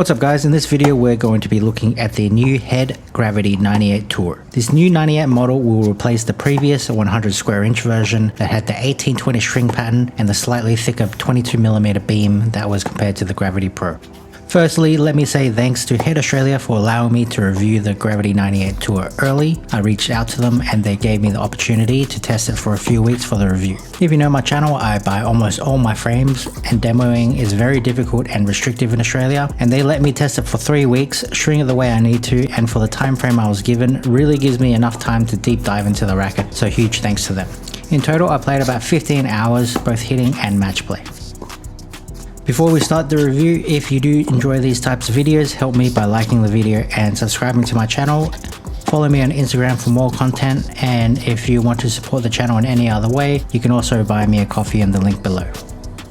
What's up guys, in this video we're going to be looking at the new Head Gravity 98 Tour. This new 98 model will replace the previous 100 square inch version that had the 1820 string pattern and the slightly thicker 22mm beam that was compared to the Gravity Pro. Firstly, let me say thanks to Head Australia for allowing me to review the Gravity 98 Tour early. I reached out to them and they gave me the opportunity to test it for a few weeks for the review. If you know my channel, I buy almost all my frames and demoing is very difficult and restrictive in Australia, and they let me test it for 3 weeks, string it the way I need to, and for the time frame I was given really gives me enough time to deep dive into the racket, so huge thanks to them. In total I played about 15 hours both hitting and match play. Before we start the review, if you do enjoy these types of videos, help me by liking the video and subscribing to my channel. Follow me on Instagram for more content, and if you want to support the channel in any other way, you can also buy me a coffee in the link below.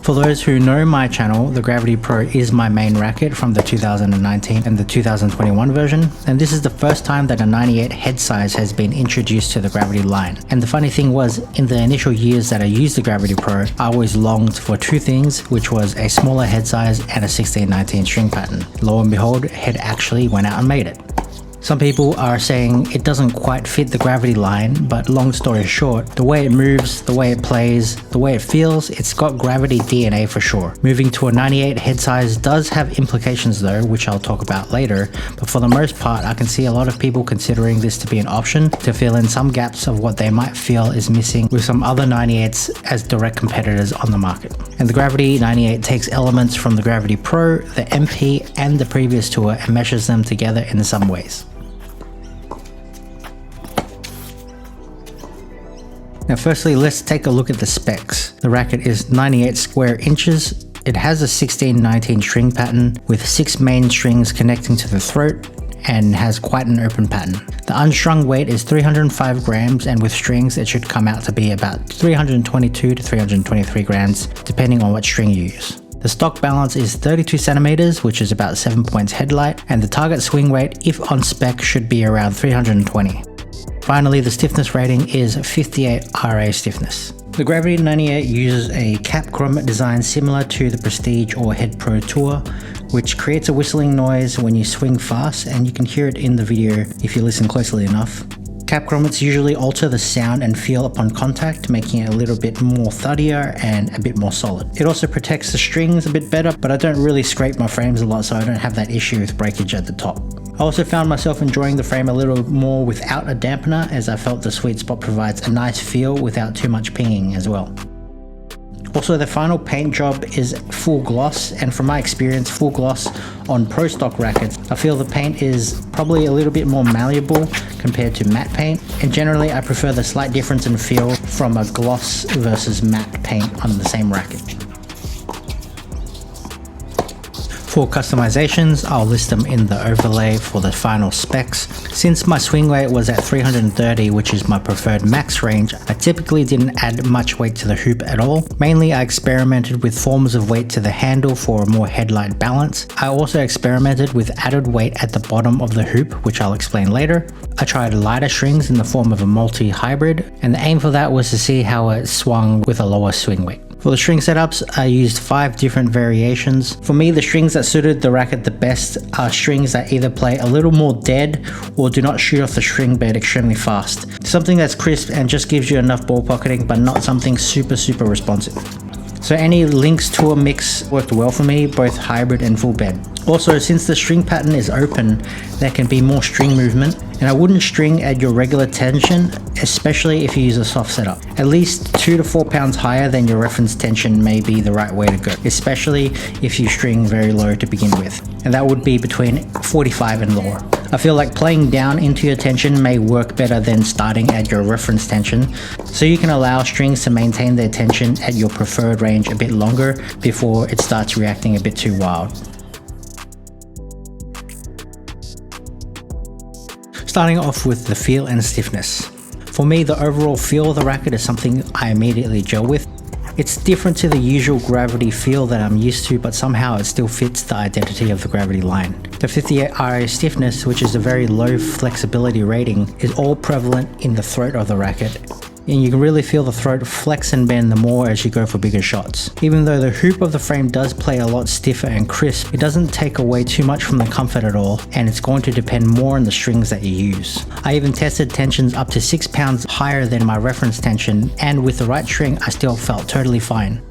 For those who know my channel, the Gravity Pro is my main racket from the 2019 and the 2021 version, and this is the first time that a 98 head size has been introduced to the Gravity line. And the funny thing was, in the initial years that I used the Gravity Pro, I always longed for two things, which was a smaller head size and a 1619 string pattern. Lo and behold, Head actually went out and made it. Some people are saying it doesn't quite fit the Gravity line, but long story short, the way it moves, the way it plays, the way it feels, it's got Gravity DNA for sure. Moving to a 98 head size does have implications though, which I'll talk about later, but for the most part I can see a lot of people considering this to be an option to fill in some gaps of what they might feel is missing with some other 98s as direct competitors on the market. And the Gravity 98 takes elements from the Gravity Pro, the MP and the previous tour and meshes them together in some ways. Now firstly, let's take a look at the specs. The racket is 98 square inches. It has a 1619 string pattern with 6 main strings connecting to the throat and has quite an open pattern. The unstrung weight is 305 grams, and with strings it should come out to be about 322 to 323 grams depending on what string you use. The stock balance is 32 centimeters, which is about 7 points headlight, and the target swing weight, if on spec, should be around 320. Finally, the stiffness rating is 58 RA stiffness. The Gravity 98 uses a cap grommet design similar to the Prestige or Head Pro Tour, which creates a whistling noise when you swing fast, and you can hear it in the video if you listen closely enough. Cap grommets usually alter the sound and feel upon contact, making it a little bit more thuddier and a bit more solid. It also protects the strings a bit better, but I don't really scrape my frames a lot, so I don't have that issue with breakage at the top. I also found myself enjoying the frame a little more without a dampener, as I felt the sweet spot provides a nice feel without too much pinging as well. Also, the final paint job is full gloss, and from my experience, full gloss on pro stock rackets, I feel the paint is probably a little bit more malleable compared to matte paint, and generally I prefer the slight difference in feel from a gloss versus matte paint on the same racket. For customizations, I'll list them in the overlay for the final specs. Since my swing weight was at 330, which is my preferred max range, I typically didn't add much weight to the hoop at all. Mainly I experimented with forms of weight to the handle for a more headlight balance. I also experimented with added weight at the bottom of the hoop, which I'll explain later. I tried lighter strings in the form of a multi-hybrid, and the aim for that was to see how it swung with a lower swing weight. For the string setups, I used 5 different variations. For me, the strings that suited the racket the best are strings that either play a little more dead or do not shoot off the string bed extremely fast. Something that's crisp and just gives you enough ball pocketing, but not something super responsive. So any Lynx Tour mix worked well for me, both hybrid and full bed. Also, since the string pattern is open, there can be more string movement, And I wouldn't string at your regular tension, especially if you use a soft setup. At least 2 to 4 pounds higher than your reference tension may be the right way to go, especially if you string very low to begin with. And that would be between 45 and lower. I feel like playing down into your tension may work better than starting at your reference tension, so you can allow strings to maintain their tension at your preferred range a bit longer before it starts reacting a bit too wild. Starting off with the feel and stiffness. For me, the overall feel of the racket is something I immediately gel with. It's different to the usual Gravity feel that I'm used to, but somehow it still fits the identity of the Gravity line. The 58RA stiffness, which is a very low flexibility rating, is all prevalent in the throat of the racket, and you can really feel the throat flex and bend the more as you go for bigger shots. Even though the hoop of the frame does play a lot stiffer and crisp, it doesn't take away too much from the comfort at all, and it's going to depend more on the strings that you use. I even tested tensions up to 6 pounds higher than my reference tension, and with the right string I still felt totally fine.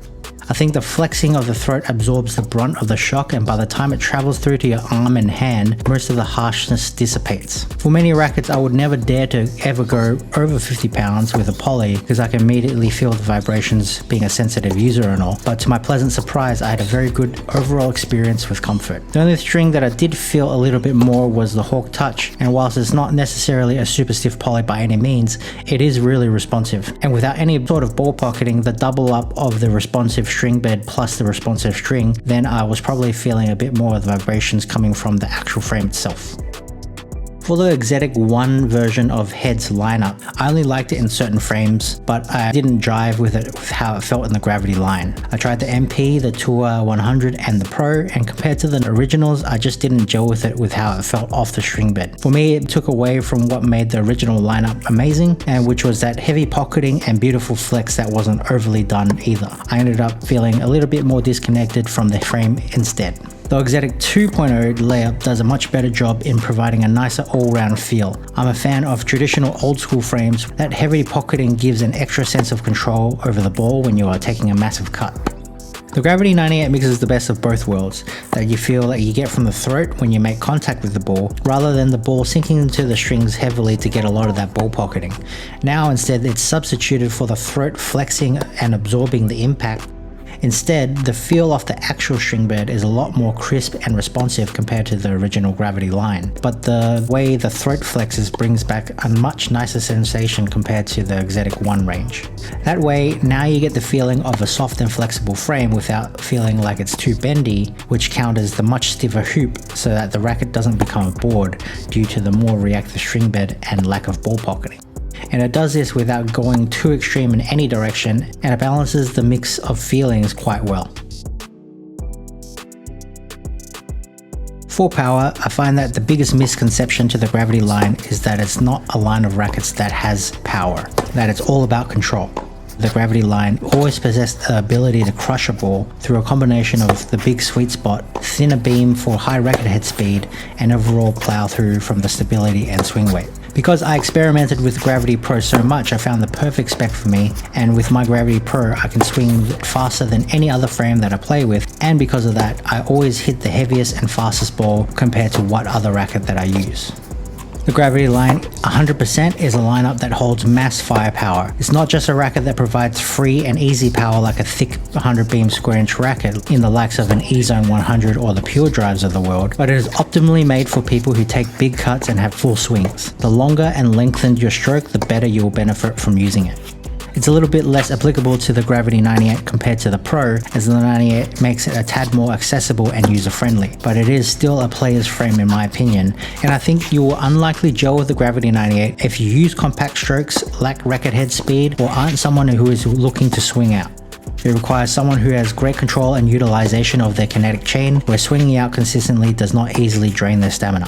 I think the flexing of the throat absorbs the brunt of the shock, and by the time it travels through to your arm and hand, most of the harshness dissipates. For many rackets, I would never dare to ever go over 50 pounds with a poly because I can immediately feel the vibrations, being a sensitive user and all, but to my pleasant surprise, I had a very good overall experience with comfort. The only string that I did feel a little bit more was the Hawk Touch, and whilst it's not necessarily a super stiff poly by any means, it is really responsive, and without any sort of ball pocketing, the double up of the responsive string bed plus the responsive string, then I was probably feeling a bit more of the vibrations coming from the actual frame itself. For the Auxetic 1 version of Head's lineup, I only liked it in certain frames, but I didn't jive with it with how it felt in the Gravity line. I tried the MP, the Tour 100 and the Pro, and compared to the originals, I just didn't gel with it with how it felt off the string bed. For me, it took away from what made the original lineup amazing, and which was that heavy pocketing and beautiful flex that wasn't overly done either. I ended up feeling a little bit more disconnected from the frame instead. The Auxetic 2.0 layup does a much better job in providing a nicer all-round feel. I'm a fan of traditional old-school frames. That heavy pocketing gives an extra sense of control over the ball when you are taking a massive cut. The Gravity 98 mixes the best of both worlds that you feel that you get from the throat when you make contact with the ball, rather than the ball sinking into the strings heavily to get a lot of that ball pocketing. Now instead, it's substituted for the throat flexing and absorbing the impact. Instead, the feel of the actual string bed is a lot more crisp and responsive compared to the original Gravity line, but the way the throat flexes brings back a much nicer sensation compared to the Auxetic 1 range. That way, now you get the feeling of a soft and flexible frame without feeling like it's too bendy, which counters the much stiffer hoop so that the racket doesn't become a board due to the more reactive string bed and lack of ball pocketing. And it does this without going too extreme in any direction, and it balances the mix of feelings quite well. For power, I find that the biggest misconception to the Gravity line is that it's not a line of rackets that has power, that it's all about control. The Gravity line always possessed the ability to crush a ball through a combination of the big sweet spot, thinner beam for high racket head speed, and overall plow through from the stability and swing weight. Because I experimented with Gravity Pro so much, I found the perfect spec for me, and with my Gravity Pro I can swing faster than any other frame that I play with, and because of that I always hit the heaviest and fastest ball compared to what other racket that I use. The Gravity line 100% is a lineup that holds mass firepower. It's not just a racket that provides free and easy power like a thick 100 beam square inch racket in the likes of an E-Zone 100 or the Pure Drives of the world, but it is optimally made for people who take big cuts and have full swings. The longer and lengthened your stroke, the better you will benefit from using it. It's a little bit less applicable to the Gravity 98 compared to the Pro, as the 98 makes it a tad more accessible and user-friendly, but it is still a player's frame in my opinion, and I think you will unlikely gel with the Gravity 98 if you use compact strokes, lack racket head speed, or aren't someone who is looking to swing out. It requires someone who has great control and utilization of their kinetic chain, where swinging out consistently does not easily drain their stamina.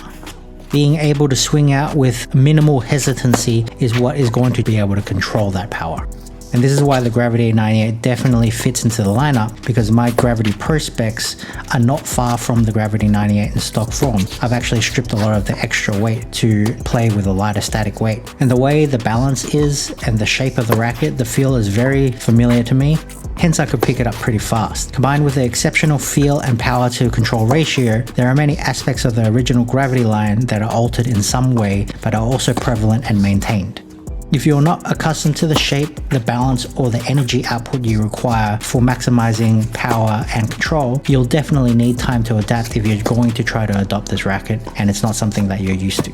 Being able to swing out with minimal hesitancy is what is going to be able to control that power. And this is why the Gravity 98 definitely fits into the lineup, because my Gravity Pro specs are not far from the Gravity 98 in stock form. I've actually stripped a lot of the extra weight to play with a lighter static weight. And the way the balance is and the shape of the racket, the feel is very familiar to me. Hence I could pick it up pretty fast. Combined with the exceptional feel and power to control ratio, there are many aspects of the original Gravity line that are altered in some way, but are also prevalent and maintained. If you're not accustomed to the shape, the balance, or the energy output you require for maximizing power and control, you'll definitely need time to adapt if you're going to try to adopt this racket and it's not something that you're used to.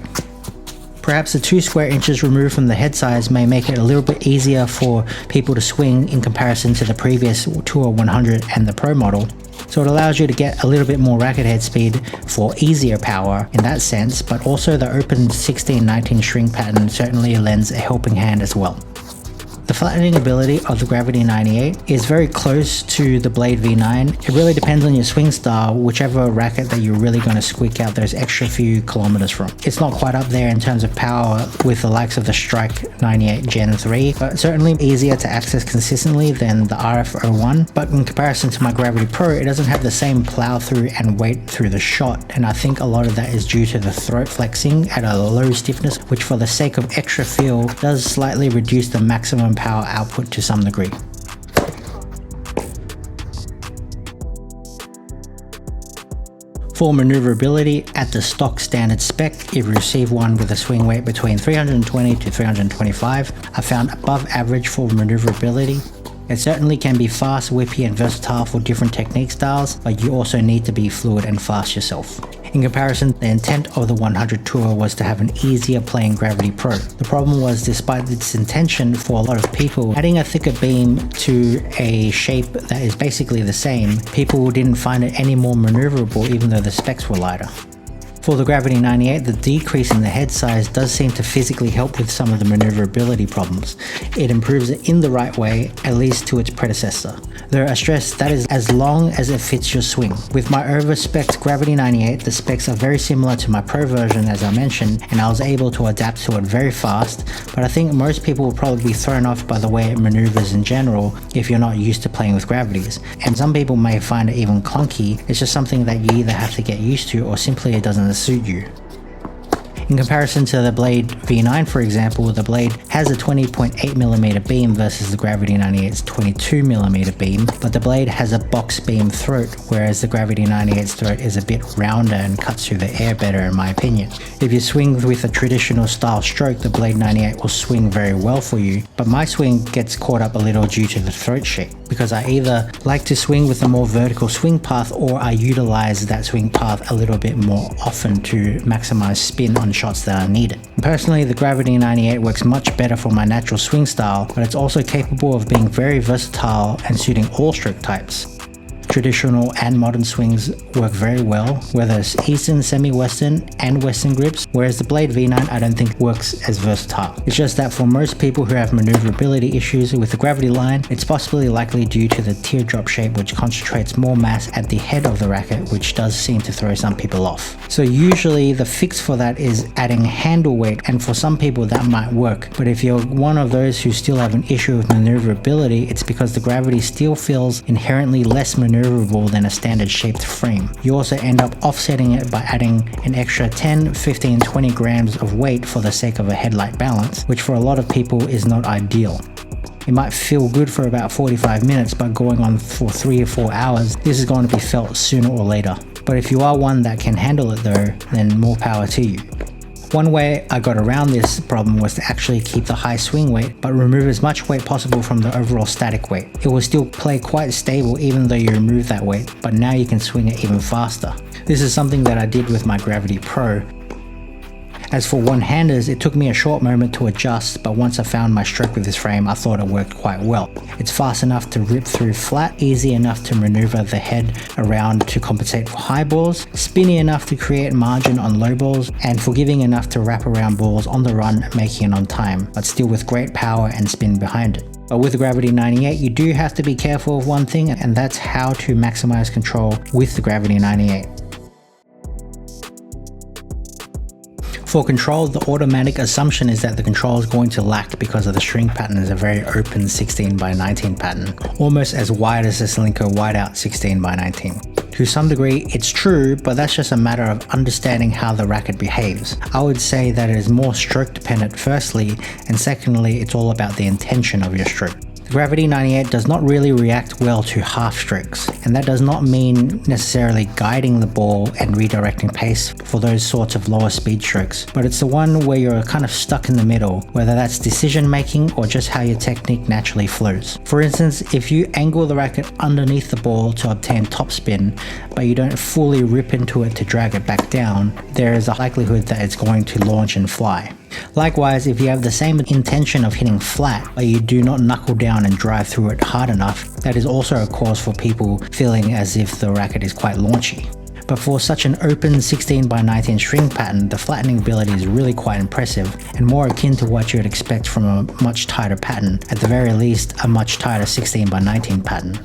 Perhaps the 2 square inches removed from the head size may make it a little bit easier for people to swing in comparison to the previous Tour 100 and the Pro model. So it allows you to get a little bit more racket head speed for easier power in that sense, but also the open 16-19 string pattern certainly lends a helping hand as well. The flattening ability of the Gravity 98 is very close to the Blade V9. It really depends on your swing style, whichever racket that you're really going to squeak out those extra few kilometers from. It's not quite up there in terms of power with the likes of the Strike 98 Gen 3, but certainly easier to access consistently than the RF01. But in comparison to my Gravity Pro, it doesn't have the same plow through and weight through the shot, and I think a lot of that is due to the throat flexing at a low stiffness, which for the sake of extra feel does slightly reduce the maximum power output to some degree. For maneuverability, at the stock standard spec, if you receive one with a swing weight between 320 to 325, I found above average for maneuverability. It certainly can be fast, whippy and versatile for different technique styles, but you also need to be fluid and fast yourself. In comparison, the intent of the 100 Tour was to have an easier playing Gravity Pro. The problem was, despite its intention for a lot of people, adding a thicker beam to a shape that is basically the same, people didn't find it any more maneuverable even though the specs were lighter. For the Gravity 98, the decrease in the head size does seem to physically help with some of the maneuverability problems. It improves it in the right way, at least to its predecessor. Though I stress that is as long as it fits your swing. With my over-spec'd Gravity 98, the specs are very similar to my Pro version as I mentioned, and I was able to adapt to it very fast, but I think most people will probably be thrown off by the way it maneuvers in general if you're not used to playing with gravities. And some people may find it even clunky. It's just something that you either have to get used to or simply it doesn't suit you. In comparison to the Blade V9 for example, the Blade has a 20.8mm beam versus the Gravity 98's 22mm beam, but the Blade has a box beam throat, whereas the Gravity 98's throat is a bit rounder and cuts through the air better in my opinion. If you swing with a traditional style stroke, the Blade 98 will swing very well for you, but my swing gets caught up a little due to the throat shape, because I either like to swing with a more vertical swing path or I utilize that swing path a little bit more often to maximize spin on shots that are needed. Personally, the Gravity 98 works much better for my natural swing style, but it's also capable of being very versatile and suiting all stroke types. Traditional and modern swings work very well, whether it's Eastern, semi-Western and Western grips, whereas the Blade V9 I don't think works as versatile. It's just that for most people who have maneuverability issues with the Gravity line, it's possibly likely due to the teardrop shape, which concentrates more mass at the head of the racket, which does seem to throw some people off. So usually the fix for that is adding handle weight, and for some people that might work, but if you're one of those who still have an issue with maneuverability, it's because the Gravity still feels inherently less maneuverable than a standard shaped frame. You also end up offsetting it by adding an extra 10, 15, 20 grams of weight for the sake of a headlight balance, which for a lot of people is not ideal. It might feel good for about 45 minutes, but going on for 3 or 4 hours, this is going to be felt sooner or later. But if you are one that can handle it though, then more power to you. One way I got around this problem was to actually keep the high swing weight, but remove as much weight possible from the overall static weight. It will still play quite stable even though you remove that weight, but now you can swing it even faster. This is something that I did with my Gravity Pro. As for one-handers, it took me a short moment to adjust, but once I found my stroke with this frame, I thought it worked quite well. It's fast enough to rip through flat, easy enough to maneuver the head around to compensate for high balls, spinny enough to create margin on low balls, and forgiving enough to wrap around balls on the run, making it on time, but still with great power and spin behind it. But with the Gravity 98, you do have to be careful of one thing, and that's how to maximize control with the Gravity 98. For control, the automatic assumption is that the control is going to lack because of the string pattern is a very open 16 by 19 pattern, almost as wide as the Solinco whiteout 16 by 19. To some degree, it's true, but that's just a matter of understanding how the racket behaves. I would say that it is more stroke dependent firstly, and secondly, it's all about the intention of your stroke. The Gravity 98 does not really react well to half strokes, and that does not mean necessarily guiding the ball and redirecting pace for those sorts of lower speed strokes, but it's the one where you're kind of stuck in the middle, whether that's decision making or just how your technique naturally flows. For instance, if you angle the racket underneath the ball to obtain topspin, but you don't fully rip into it to drag it back down, there is a likelihood that it's going to launch and fly. Likewise, if you have the same intention of hitting flat, but you do not knuckle down and drive through it hard enough, that is also a cause for people feeling as if the racket is quite launchy. But for such an open 16 by 19 string pattern, the flattening ability is really quite impressive and more akin to what you would expect from a much tighter pattern, at the very least a much tighter 16 by 19 pattern.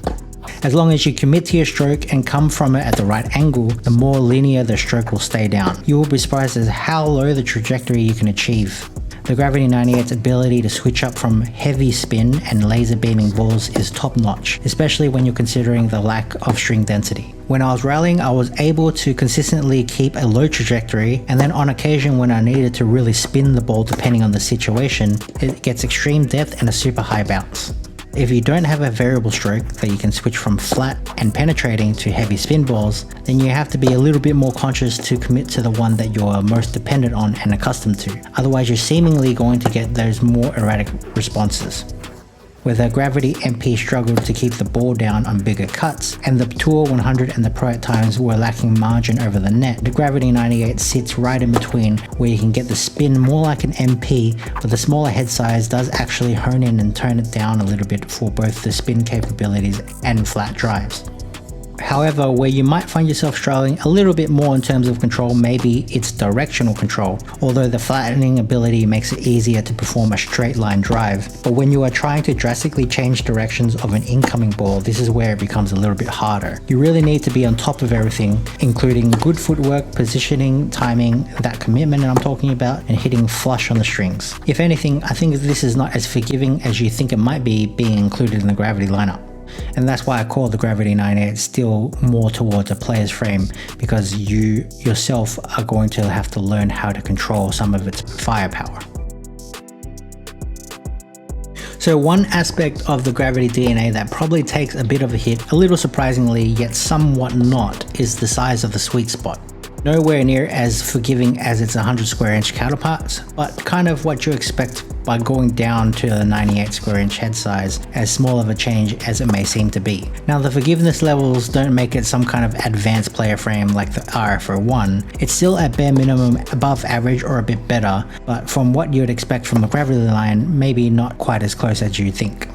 As long as you commit to your stroke and come from it at the right angle, the more linear the stroke will stay down. You will be surprised at how low the trajectory you can achieve. The Gravity 98's ability to switch up from heavy spin and laser beaming balls is top notch, especially when you're considering the lack of string density. When I was rallying, I was able to consistently keep a low trajectory, and then on occasion when I needed to really spin the ball depending on the situation, it gets extreme depth and a super high bounce. If you don't have a variable stroke that you can switch from flat and penetrating to heavy spin balls, then you have to be a little bit more conscious to commit to the one that you're most dependent on and accustomed to. Otherwise, you're seemingly going to get those more erratic responses. Where the Gravity MP struggled to keep the ball down on bigger cuts, and the Tour 100 and the Pro at times were lacking margin over the net, the Gravity 98 sits right in between, where you can get the spin more like an MP, but the smaller head size does actually hone in and tone it down a little bit for both the spin capabilities and flat drives. However, where you might find yourself struggling a little bit more in terms of control, maybe it's directional control, although the flattening ability makes it easier to perform a straight line drive. But when you are trying to drastically change directions of an incoming ball, this is where it becomes a little bit harder. You really need to be on top of everything, including good footwork, positioning, timing, that commitment I'm talking about, and hitting flush on the strings. If anything, I think this is not as forgiving as you think it might be being included in the Gravity lineup. And that's why I call the Gravity 98 still more towards a player's frame, because you yourself are going to have to learn how to control some of its firepower. So one aspect of the Gravity DNA that probably takes a bit of a hit, a little surprisingly yet somewhat not, is the size of the sweet spot. Nowhere near as forgiving as its 100 square inch counterparts, but kind of what you expect by going down to the 98 square inch head size, as small of a change as it may seem to be. Now the forgiveness levels don't make it some kind of advanced player frame like the RF01, it's still at bare minimum above average or a bit better, but from what you would expect from the Gravity line, maybe not quite as close as you think.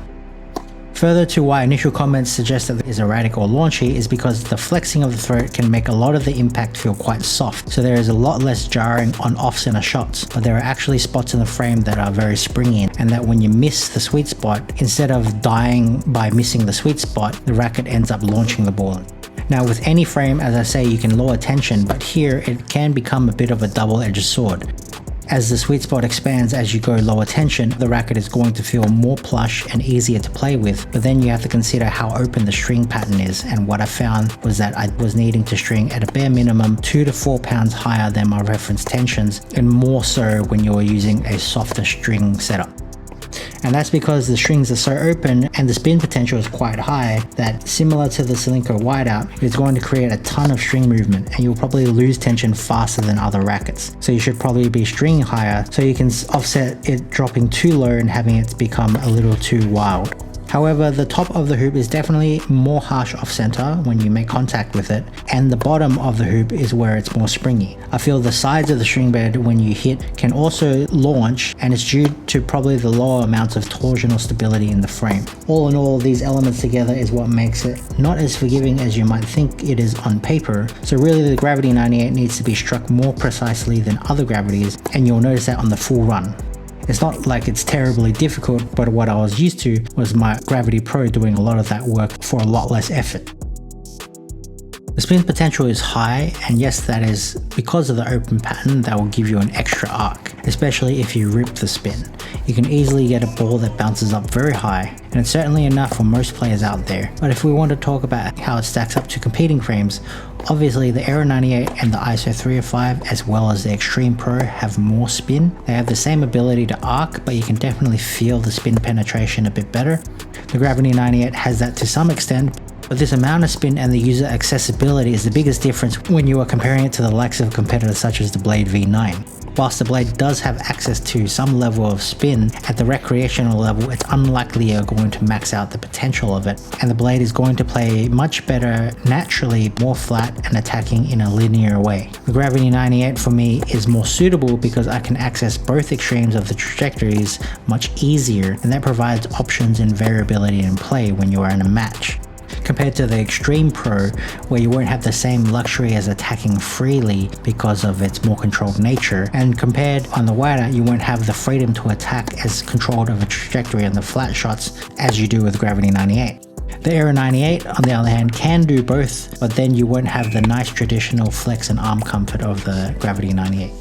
Further to why initial comments suggest that it is erratic or launchy is because the flexing of the throat can make a lot of the impact feel quite soft, so there is a lot less jarring on off-center shots, but there are actually spots in the frame that are very springy, and that when you miss the sweet spot, instead of dying by missing the sweet spot, the racket ends up launching the ball. Now with any frame, as I say, you can lower tension, but here it can become a bit of a double-edged sword. As the sweet spot expands as you go lower tension, the racket is going to feel more plush and easier to play with, but then you have to consider how open the string pattern is, and what I found was that I was needing to string at a bare minimum 2 to 4 pounds higher than my reference tensions, and more so when you're using a softer string setup. And that's because the strings are so open and the spin potential is quite high that, similar to the Solinco whiteout, it's going to create a ton of string movement, and you'll probably lose tension faster than other rackets. So you should probably be stringing higher so you can offset it dropping too low and having it become a little too wild. However, the top of the hoop is definitely more harsh off center when you make contact with it, and the bottom of the hoop is where it's more springy. I feel the sides of the string bed when you hit can also launch, and it's due to probably the lower amounts of torsional stability in the frame. All in all, these elements together is what makes it not as forgiving as you might think it is on paper, so really the Gravity 98 needs to be struck more precisely than other gravities, and you'll notice that on the full run. It's not like it's terribly difficult, but what I was used to was my Gravity Pro doing a lot of that work for a lot less effort. The spin potential is high, and yes, that is because of the open pattern that will give you an extra arc, especially if you rip the spin. You can easily get a ball that bounces up very high, and it's certainly enough for most players out there. But if we want to talk about how it stacks up to competing frames, obviously the Aero 98 and the ISO 305 as well as the Extreme Pro have more spin. They have the same ability to arc, but you can definitely feel the spin penetration a bit better. The Gravity 98 has that to some extent, but this amount of spin and the user accessibility is the biggest difference when you are comparing it to the likes of competitors such as the Blade V9. Whilst the Blade does have access to some level of spin, at the recreational level it's unlikely you're going to max out the potential of it, and the Blade is going to play much better naturally, more flat and attacking in a linear way. The Gravity 98 for me is more suitable because I can access both extremes of the trajectories much easier, and that provides options and variability in play when you are in a match. Compared to the Extreme Pro, where you won't have the same luxury as attacking freely because of its more controlled nature, and compared on the wider, you won't have the freedom to attack as controlled of a trajectory on the flat shots as you do with Gravity 98. The Aero 98, on the other hand, can do both, but then you won't have the nice traditional flex and arm comfort of the Gravity 98.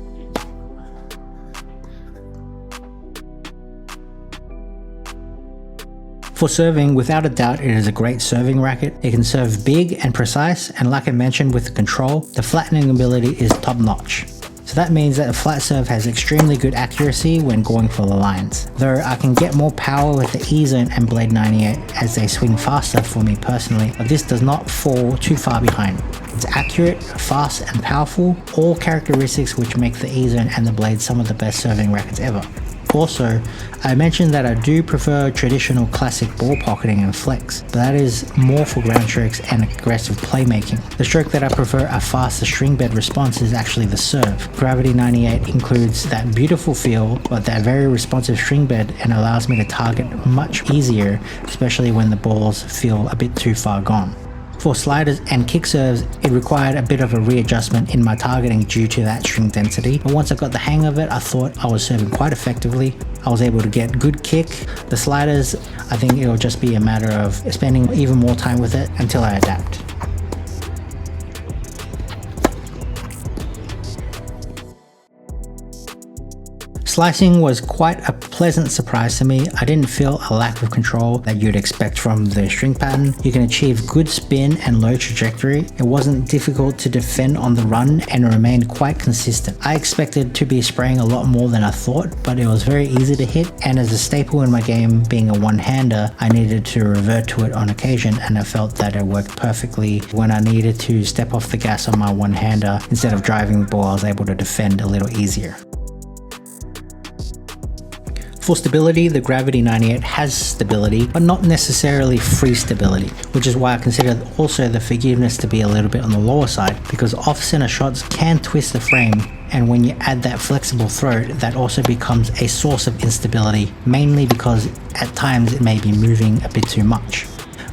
For serving, without a doubt, it is a great serving racket. It can serve big and precise, and like I mentioned with the control, the flattening ability is top notch. So that means that a flat serve has extremely good accuracy when going for the lines. Though I can get more power with the E-Zone and Blade 98 as they swing faster for me personally, but this does not fall too far behind. It's accurate, fast and powerful, all characteristics which make the E-Zone and the Blade some of the best serving rackets ever. Also, I mentioned that I do prefer traditional classic ball pocketing and flex, but that is more for ground strokes and aggressive playmaking. The stroke that I prefer a faster string bed response is actually the serve. Gravity 98 includes that beautiful feel, but that very responsive string bed, and allows me to target much easier, especially when the balls feel a bit too far gone. For sliders and kick serves, it required a bit of a readjustment in my targeting due to that string density, but once I got the hang of it, I thought I was serving quite effectively. I was able to get good kick. The sliders, I think it'll just be a matter of spending even more time with it until I adapt. Slicing was quite a pleasant surprise to me. I didn't feel a lack of control that you'd expect from the string pattern. You can achieve good spin and low trajectory. It wasn't difficult to defend on the run and remained quite consistent. I expected to be spraying a lot more than I thought, but it was very easy to hit, and as a staple in my game being a one-hander, I needed to revert to it on occasion, and I felt that it worked perfectly when I needed to step off the gas on my one-hander. Instead of driving the ball, I was able to defend a little easier. For stability, the Gravity 98 has stability, but not necessarily free stability, which is why I consider also the forgiveness to be a little bit on the lower side, because off-center shots can twist the frame, and when you add that flexible throat, that also becomes a source of instability, mainly because at times it may be moving a bit too much.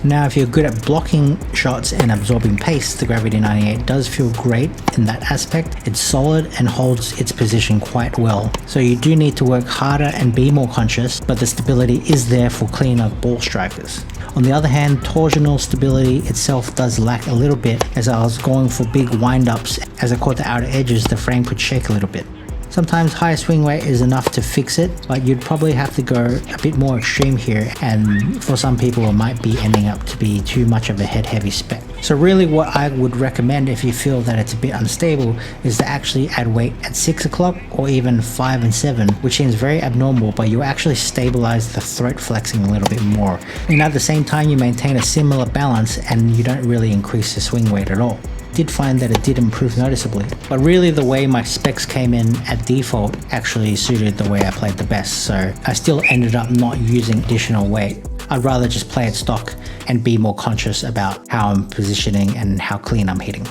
Now, if you're good at blocking shots and absorbing pace, the Gravity 98 does feel great in that aspect. It's solid and holds its position quite well. So you do need to work harder and be more conscious, but the stability is there for cleaner ball strikers. On the other hand, torsional stability itself does lack a little bit, as I was going for big wind-ups. As I caught the outer edges, the frame could shake a little bit. Sometimes high swing weight is enough to fix it, but you'd probably have to go a bit more extreme here, and for some people it might be ending up to be too much of a head-heavy spec. So really what I would recommend if you feel that it's a bit unstable is to actually add weight at 6 o'clock or even 5 and 7, which seems very abnormal, but you actually stabilize the throat flexing a little bit more. And at the same time you maintain a similar balance and you don't really increase the swing weight at all. Did find that it did improve noticeably, but really the way my specs came in at default actually suited the way I played the best, so I still ended up not using additional weight. I'd rather just play it stock and be more conscious about how I'm positioning and how clean I'm hitting.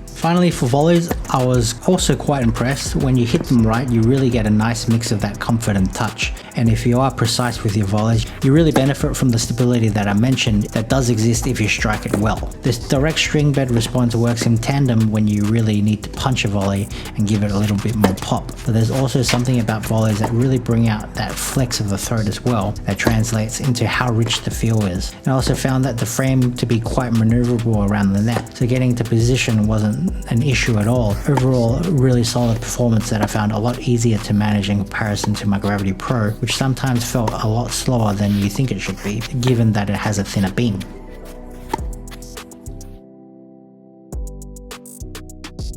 Finally, for volleys, I was also quite impressed. When you hit them right, you really get a nice mix of that comfort and touch, and if you are precise with your volleys, you really benefit from the stability that I mentioned that does exist if you strike it well. This direct string bed response works in tandem when you really need to punch a volley and give it a little bit more pop. But there's also something about volleys that really bring out that flex of the throat as well that translates into how rich the feel is. And I also found that the frame to be quite maneuverable around the net, so getting to position wasn't an issue at all. Overall, really solid performance that I found a lot easier to manage in comparison to my Gravity Pro, which sometimes felt a lot slower than you think it should be, given that it has a thinner beam.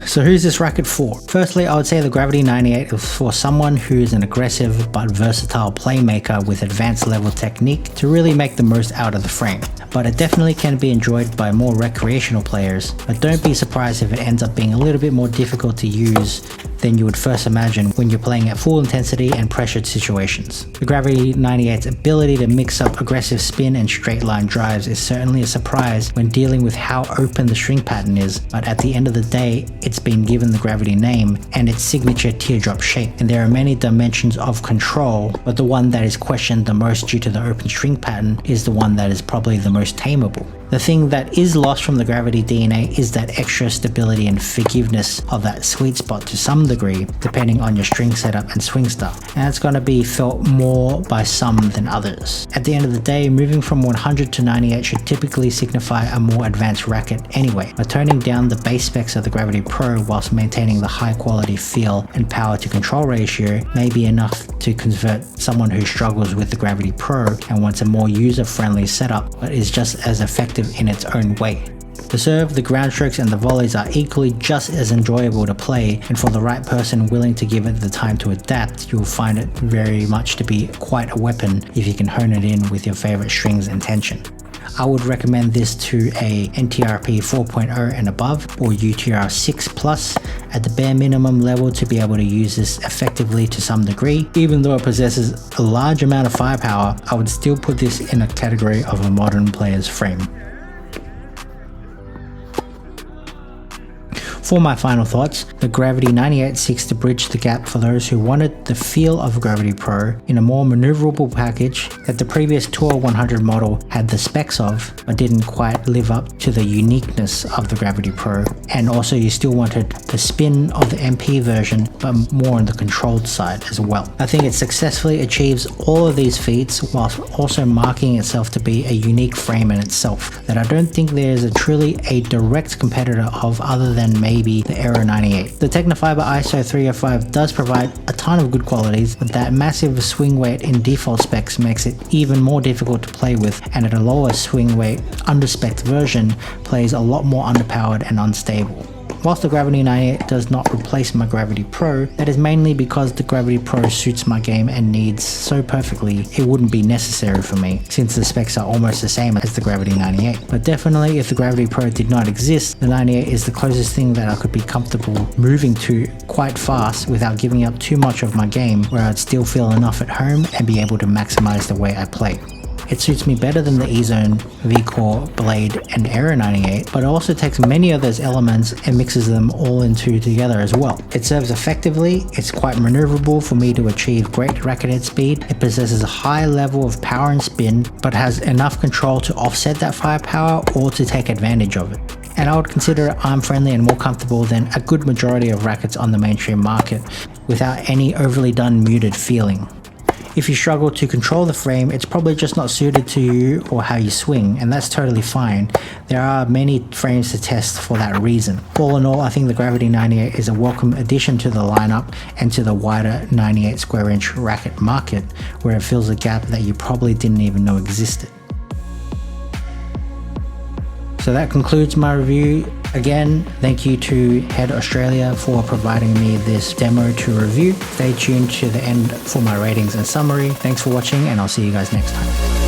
So who's this racket for? Firstly, I would say the Gravity 98 is for someone who is an aggressive but versatile playmaker with advanced level technique to really make the most out of the frame. But it definitely can be enjoyed by more recreational players, but don't be surprised if it ends up being a little bit more difficult to use than you would first imagine when you're playing at full intensity and pressured situations. The Gravity 98's ability to mix up aggressive spin and straight line drives is certainly a surprise when dealing with how open the string pattern is, but at the end of the day, it's been given the Gravity name and its signature teardrop shape, and there are many dimensions of control, but the one that is questioned the most due to the open string pattern is the one that is probably the most tameable. The thing that is lost from the Gravity DNA is that extra stability and forgiveness of that sweet spot to some degree, depending on your string setup and swing style, and it's going to be felt more by some than others. At the end of the day, moving from 100 to 98 should typically signify a more advanced racket anyway, but toning down the base specs of the Gravity Pro whilst maintaining the high quality feel and power to control ratio may be enough to convert someone who struggles with the Gravity Pro and wants a more user-friendly setup but is just as effective in its own way. The serve, the ground strokes and the volleys are equally just as enjoyable to play, and for the right person willing to give it the time to adapt, you'll find it very much to be quite a weapon if you can hone it in with your favorite strings and tension. I would recommend this to a NTRP 4.0 and above or UTR 6 plus at the bare minimum level to be able to use this effectively to some degree. Even though it possesses a large amount of firepower, I would still put this in a category of a modern player's frame. For my final thoughts, the Gravity 98 seeks to bridge the gap for those who wanted the feel of Gravity Pro in a more maneuverable package that the previous Tour 100 model had the specs of, but didn't quite live up to the uniqueness of the Gravity Pro, and also you still wanted the spin of the MP version, but more on the controlled side as well. I think it successfully achieves all of these feats whilst also marking itself to be a unique frame in itself that I don't think there is truly a direct competitor of other than maybe the Aero 98. The Technofiber ISO 305 does provide a ton of good qualities, but that massive swing weight in default specs makes it even more difficult to play with, and at a lower swing weight, underspec'd version plays a lot more underpowered and unstable. Whilst the Gravity 98 does not replace my Gravity Pro, that is mainly because the Gravity Pro suits my game and needs so perfectly it wouldn't be necessary for me, since the specs are almost the same as the Gravity 98. But definitely if the Gravity Pro did not exist, the 98 is the closest thing that I could be comfortable moving to quite fast without giving up too much of my game, where I'd still feel enough at home and be able to maximize the way I play. It suits me better than the E-Zone, V-Core, Blade, and Aero 98, but it also takes many of those elements and mixes them all into together as well. It serves effectively, it's quite maneuverable for me to achieve great racket head speed, it possesses a high level of power and spin, but has enough control to offset that firepower or to take advantage of it. And I would consider it arm-friendly and more comfortable than a good majority of rackets on the mainstream market, without any overly done muted feeling. If you struggle to control the frame, it's probably just not suited to you or how you swing, and that's totally fine. There are many frames to test for that reason. All in all, I think the Gravity 98 is a welcome addition to the lineup and to the wider 98 square inch racket market, where it fills a gap that you probably didn't even know existed. So that concludes my review. Again, thank you to Head Australia for providing me this demo to review. Stay tuned to the end for my ratings and summary. Thanks for watching, and I'll see you guys next time.